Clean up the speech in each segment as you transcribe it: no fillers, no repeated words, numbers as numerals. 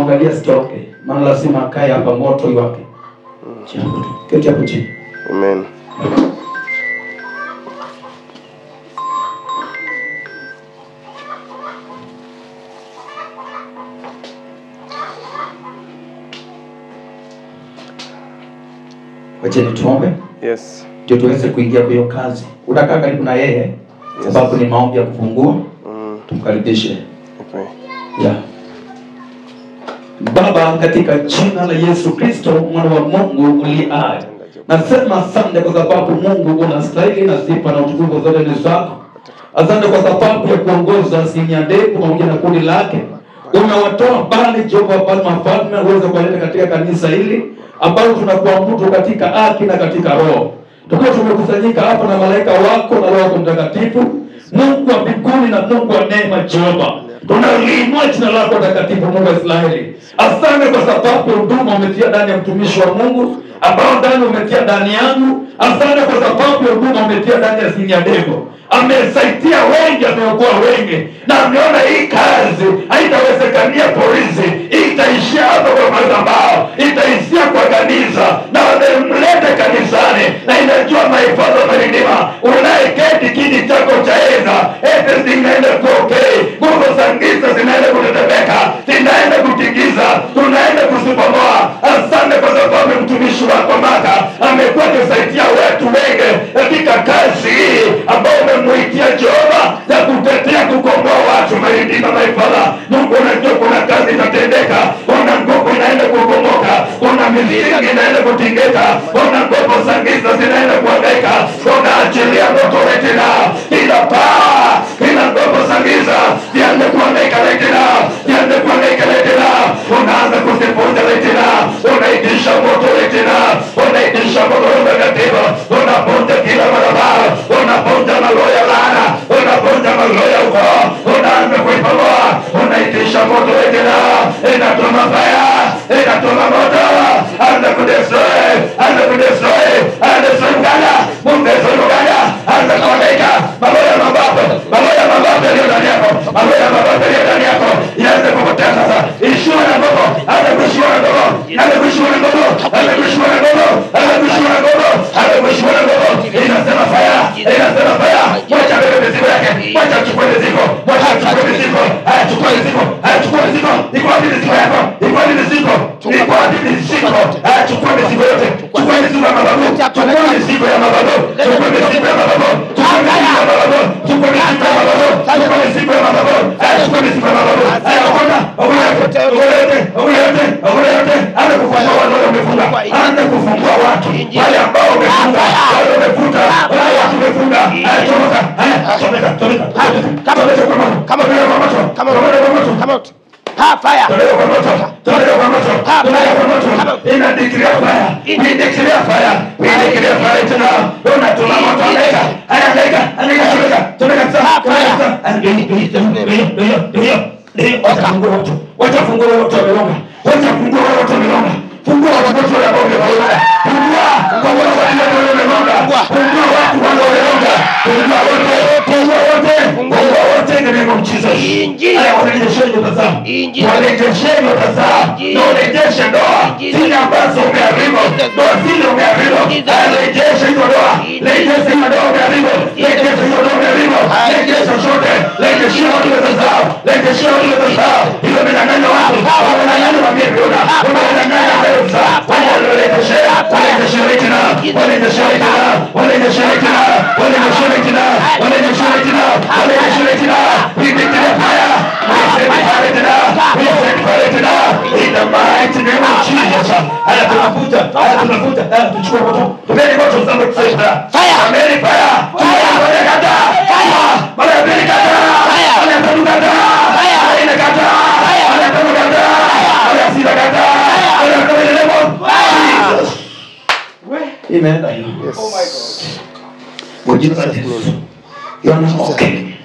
kumwangalia stoke. Maana lazima akae hapa moto iwake. Keti hapo chini. Amen. Wacha tuombe. Yes. Ndio tuweze kuingia kwa hiyo kazi. Unakaa karibu na yeye sababu ni maombi ya kufungua. Tumkaribishe. Okay. Yeah. Baba, katika jina la Yesu Kristo mwana wa Mungu uliye hai, nasema asante kwa sababu Mungu unastahili na sifa na utukufu zote ni zako. Asante kwa sababu ya kuongoza Sinyandeku pamoja na kundi lake. Umewatoa bali Jehova mfalme uweze kuwaleta katika kanisa hili ambalo tunakuabudu katika haki na katika roho. Tukiwa tumekusanyika hapa na malaika wako na Roho Mtakatifu, Mungu wa mbinguni na Mungu wa neema Jehova. Tunaliinua jina lako takatifu Mungu wa Israeli. Asante kwa sababu huduma umetia ndani ya mtumishi wa Mungu, ambao ndani umetia ndani yangu. Asante kwa sababu huduma umetia ndani ya Sinyandeku. Amesaidia wengi, ameokoa wengi, na ameona hii kazi haitawezekania polisi, itaishia hapa kwa madhabahu, itaishia kwa kanisa, na wamemleta kanisani, na inajua mahifadhi maridima unayeketi kiti chako cha eza, ete zinaenda kuokei, nguvu za giza zinaenda kutetemeka, zinaenda kutigiza, tunaenda kusipomoa. Asante kwa sababu mtumishi wako Maka amekuwa akisaidia watu wengi katika kazi hii ambao umemuitia Jehova na kutetea kukomboa watu maridima maifala. Mungu unajua kuna kazi itatendeka, kuna nguvu inaenda kukomoka, kuna mizizi inaenda kutingeka, kuna nguvu za giza zinaenda kuangaika, kuna achilia moto letina, ila paa, ila nguvu za giza ziende kuangaika letina, ziende kuangaika letina, unaanza kusifunza letina, unaitisha moto letina, unaitisha moto mtakatifu, unaponja kila madhabahu, unaponja maloya ya laana, unaponja maloya ya ukoo, unaanza kuipamoa, unaitisha moto letina, inatuma fire, inatuma moto, anza kudestroy, anza kudestroy, anza kudestroy, Mungu destroy Uganda, anza kuangaika, maloya mababu, maloya mababu yaliyo ndani yako, maloya mababu yaliyo ndani yako, ianze kupotea sasa, ishiwa na nguvu, anza kuishiwa na nguvu, anza kuishiwa na nguvu, anza kuishiwa na nguvu, anza kuishiwa na nguvu, anza kuishiwa na nguvu, inasema fire, inasema fire, mwacha bebe mizigo yake, mwacha chukue mizigo, mwacha chukue mizigo, haya chukue mizigo, haya chukue mizigo, iko wapi mizigo yako, iko wapi mizigo, iko wapi mizigo, haya chukue mizigo yote, chukue mizigo ya mababu, chukue mizigo ya mababu, chukue mizigo ya mababu, chukue mizigo ya mababu, chukue mizigo ya mababu, chukue mizigo ya mababu, haya chukue mizigo ya mababu, haya okona, okona yote, okona yote, okona yote, okona yote, anza kufungua watu wamefunga, anza kufungua watu wale ambao wamefunga, wale wamefuta, wale watu wamefunga, haya chomoka, haya chomeka, chomeka, kama wewe kama wewe kwa moto, kama wewe kwa moto, kama fire, tolewa kwa moto, tolewa kwa moto, tolewa kwa moto, ina declare fire, ina declare fire, ina declare fire tena, unatuma moto angaika, angaika, angaika, chomeka, chomeka, ndio, watafungua watu, watafungua watu wamelonga, watafungua watu wamelonga, fungua watu wamelonga, fungua kwa watu wamelonga, fungua watu wamelonga, fungua wote, fungua wote in the name of Jesus. Haya warejeshe nyota zao, warejeshe nyota zao, na warejeshe ndoa zile ambazo umeharibu, ndoa zile umeharibu, rejeshe hizo ndoa, rejeshe hizo ndoa umeharibu, rejeshe hizo ndoa umeharibu, rejeshe zote, rejeshe nyota zao, rejeshe nyota zao, hilo minang'anya watu, wanang'anya wa miona, wanang'anya mbele zao, wanarejeshe, warejeshe tena, warejeshe tena, warejeshe tena, warejeshe tena, warejeshe tena, warejeshe tena, we declare fire, we send fire tena, we send fire tena, in the mighty name of Jesus. Haya tunafuta, tuchukue moto, tupeni moto zangu kusaidia, fire, ameni fire, fire, fire kata, fire, mara mbili kata, fire, tatu kata, fire, ina kata, fire, tatu kata, fire, sita kata, fire, kwa jina la Jesus. Imeenda hiyo. Oh my God. In Jesus' name. You are not okay.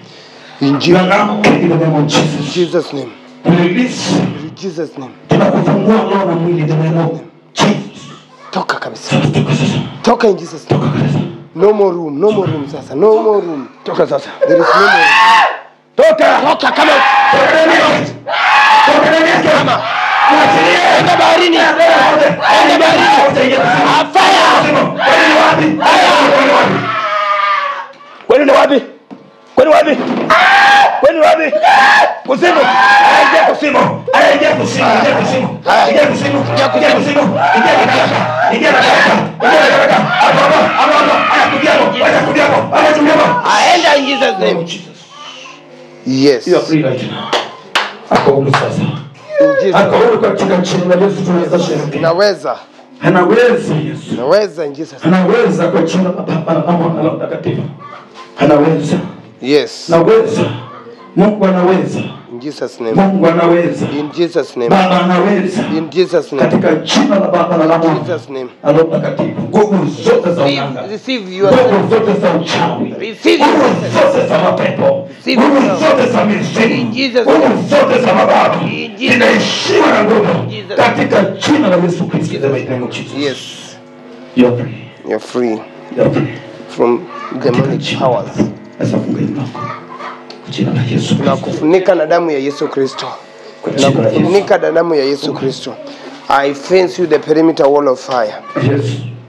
In Jesus' name. Release. In Jesus' name. Tunakufungua roho na mwili in the name of Jesus. Toka kabisa. Toka in Jesus' name. No more room, no more room sasa. No more room. Toka sasa. There is no more room. Toka. Toka kama. Toka ndani yake. Toka ndani yake. ingia kuzimu. Fire. Kwani ni wapi? Kwani ni wapi? Kwani wapi? Kwani wapi? Kuzimu. Ingia kuzimu. Ingia kuzimu. Ingia kuzimu. Ingia kuzimu. Ingia kuzimu. Ingia haraka. Ingia haraka. Ingia haraka. Hapo. Ayakudiamo. Aenda in Jesus name. Yes. You are free right now. Akaulu sasa. Akaulu katika jina la Yesu tunaweza sherekea. Naweza. Anaweza Yesu. Naweza in Jesus. Anaweza kwa jina la Baba na Mwana na Mtakatifu. Anaweza. Yes. Naweza. Mungu anaweza. In Jesus name. Mungu anaweza. In Jesus name. Baba anaweza. In Jesus name. Katika jina la Baba na la Mwana. In Jesus name. Na Roho Mtakatifu. Nguvu zote za anga. Receive your Nguvu zote za uchawi. Receive Nguvu zote za mapepo. Receive Nguvu yourself. zote za mizimu. In Jesus Nguvu name. zote za mababu. In Jesus Zinaishiwa na nguvu. Jesus. Katika jina la Yesu Kristo. In the mighty name of Jesus. Yes. You're free. You're free You're free. from demonic powers. Sasa funga hilo lako. Kwa jina la Yesu Kristo. Nakufunika na damu ya Yesu Kristo. Kwa jina la Yesu. Nakufunika na damu ya Yesu Kristo. I fence you the perimeter wall of fire. Yes.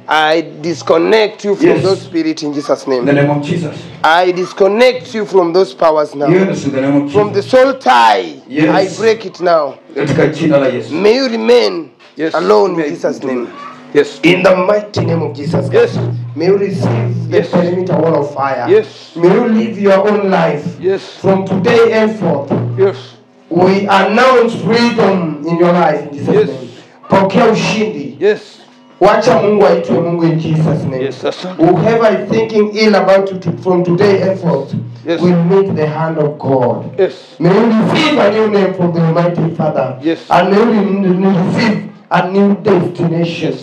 I disconnect you from Yes. those spirits in Jesus' In the name. name of Jesus. I disconnect you from those powers now. Yes, in the name of From Jesus. the soul tie, Yes. I break it now. Katika jina la Yesu. May you remain Yes. alone in Jesus' name. Yes. In the mighty name of Jesus. Yes. May you receive the Yes. perimeter wall of fire. Yes. May you live your own life. Yes. From today henceforth, Yes. we announce freedom in your life in Jesus' Yes. name. Pokea ushindi. Yes. Wacha Mungu aitwe Mungu in Jesus' name. Yes, sasa. Whoever is thinking ill about it from today henceforth Yes. will meet the hand of God. Yes. May you receive a new name from the Almighty Father. Yes. And may you receive a new destination.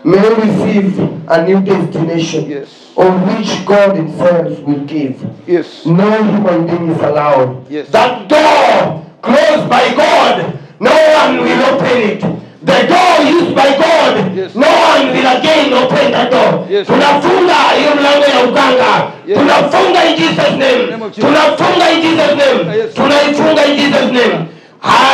May you receive a new destination. Yes. Of which God Himself will give. Yes. No human being is allowed. Yes. That door closed by God, no one will open it. The door used by God, Yes. no one will again open that door. Yes. Tunafunga hiyo mlango ya uganga. Yes. Tunafunga in Jesus' name. Name of Jesus. Tunafunga in Jesus' name. Yes. Tunaifunga in Jesus' name.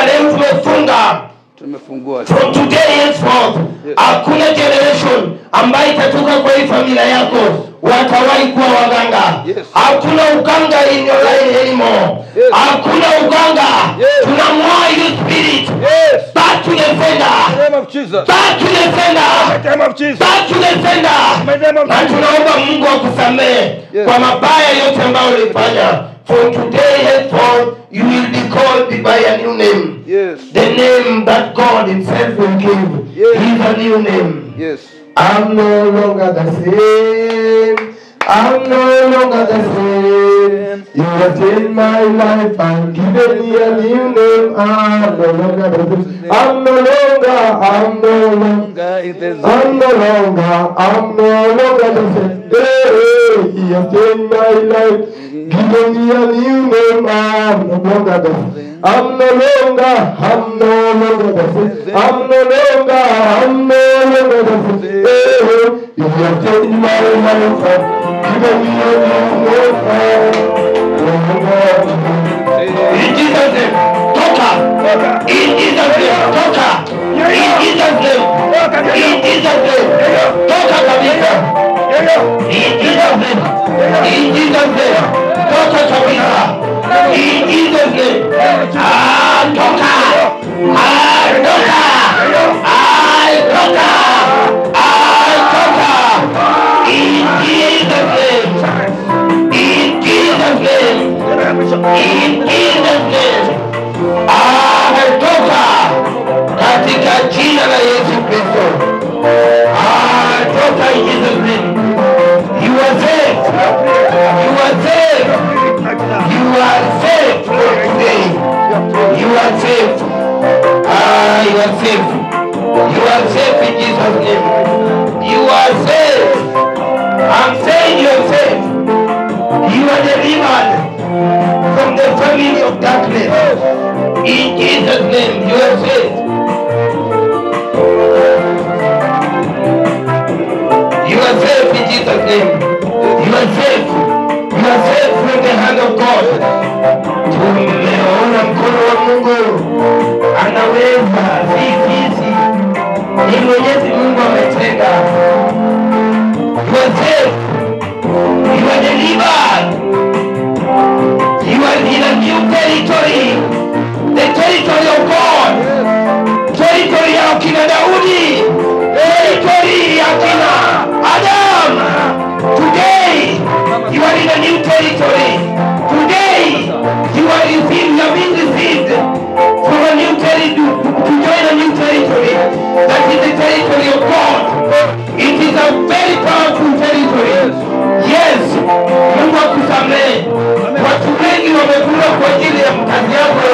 Leo tumefunga. Tumefungua. From today henceforth, Yes. hakuna generation ambayo itatoka kwa hii familia yako watawahi kuwa waganga. Yes. Hakuna uganga in your life anymore. Yes. Hakuna uganga. Yes. Tunamwoa you spirit. Yes. Back to the In the sender. name of Jesus. Back to the sender. In the name of Jesus. Back to the sender. In the name of Na Jesus. tunaomba Mungu akusamehe Yes. kwa mabaya yote ambayo ulifanya. From today henceforth, you will be called by a new name. Yes. The name that God Himself will give. Yes. Is a new name. Yes. I'm no longer the same. I'm no longer the same. You have changed my life and given me a new name. I'm no longer the same. I'm no longer. I'm no longer the same. Hey, He has changed my life, given me a new name. I'm no longer the same. I'm no longer the same. I'm no longer the same. Hey, you have changed my life and given me a new name. In Jesus' name, toka. In Jesus' name, toka. In Jesus' name, in Jesus' name, toka kabisa. In Jesus' name, in Jesus' name, toka kabisa. In Jesus' name, toka. Toka. In Jesus' name, in Jesus' name, in Jesus' name, toka katika jina la Yesu Kristo. Toka in Jesus' name. You are saved. You are saved. You are saved for today. You are saved. You are saved. You are saved in Jesus' name. You are saved. I'm saying you are saved. You are delivered from the family of darkness. In Jesus' name, you are saved. You are saved in Jesus' name. You are saved. You are saved from the hand of God. Tumeona mkono wa Mungu anaweza. Ni Mwenyezi Mungu ametenda. Omega. You are saved. You are delivered. You are in a new territory. The territory of God. Territory ya kina Daudi. Territory ya kina Adam. Today, you are in a new territory. Today, you are received, you have been received from a new territory, to join a new territory. That is the territory of God. It is a very powerful territory. Yes, Mungu akusamehe. Watu wengi wamekula kwa ajili ya mkazi yako